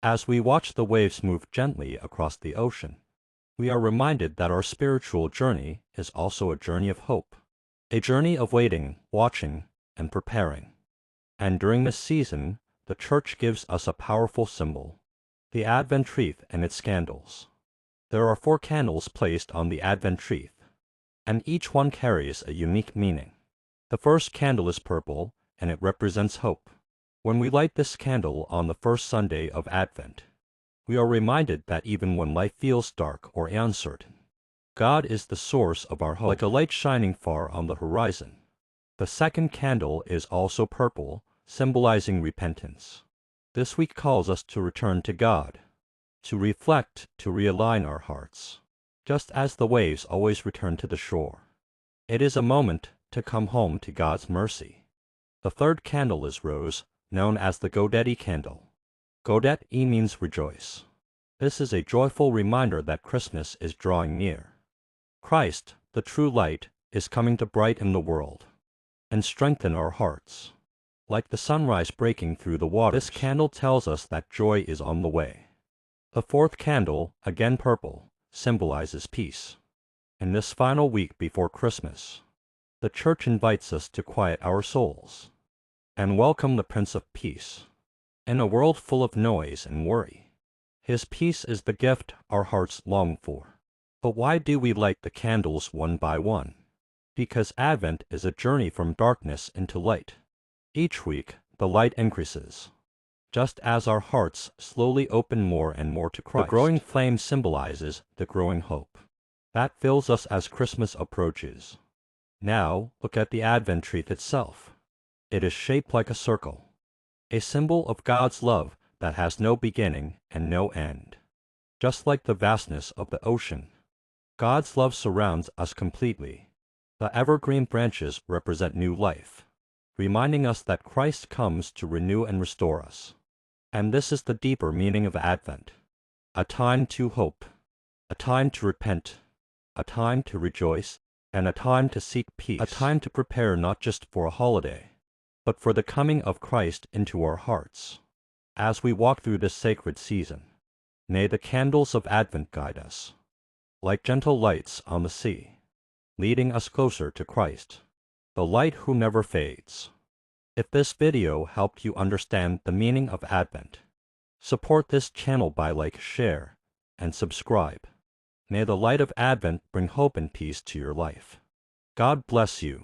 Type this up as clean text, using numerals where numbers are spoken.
As we watch the waves move gently across the ocean, we are reminded that our spiritual journey is also a journey of hope, a journey of waiting, watching, and preparing. And during this season, the Church gives us a powerful symbol, the Advent Wreath and its candles. There are 4 candles placed on the Advent Wreath, and each one carries a unique meaning. The first candle is purple, and it represents hope. When we light this candle on the first Sunday of Advent, we are reminded that even when life feels dark or uncertain, God is the source of our hope, like a light shining far on the horizon. The second candle is also purple, symbolizing repentance. This week calls us to return to God, to reflect, to realign our hearts, just as the waves always return to the shore. It is a moment to come home to God's mercy. The third candle is rose, known as the Gaudete candle. Gaudete means rejoice. This is a joyful reminder that Christmas is drawing near. Christ, the true light, is coming to brighten the world and strengthen our hearts. Like the sunrise breaking through the waters, this candle tells us that joy is on the way. The fourth candle, again purple, symbolizes peace. In this final week before Christmas, the Church invites us to quiet our souls and welcome the Prince of Peace. In a world full of noise and worry, His peace is the gift our hearts long for. But why do we light the candles one by one? Because Advent is a journey from darkness into light. Each week, the light increases, just as our hearts slowly open more and more to Christ. The growing flame symbolizes the growing hope that fills us as Christmas approaches. Now, look at the Advent wreath itself. It is shaped like a circle, a symbol of God's love that has no beginning and no end. Just like the vastness of the ocean, God's love surrounds us completely. The evergreen branches represent new life, reminding us that Christ comes to renew and restore us. And this is the deeper meaning of Advent: a time to hope, a time to repent, a time to rejoice, and a time to seek peace, a time to prepare not just for a holiday, but for the coming of Christ into our hearts. As we walk through this sacred season, may the candles of Advent guide us, like gentle lights on the sea, leading us closer to Christ, the light who never fades. If this video helped you understand the meaning of Advent, support this channel by like, share, and subscribe. May the light of Advent bring hope and peace to your life. God bless you.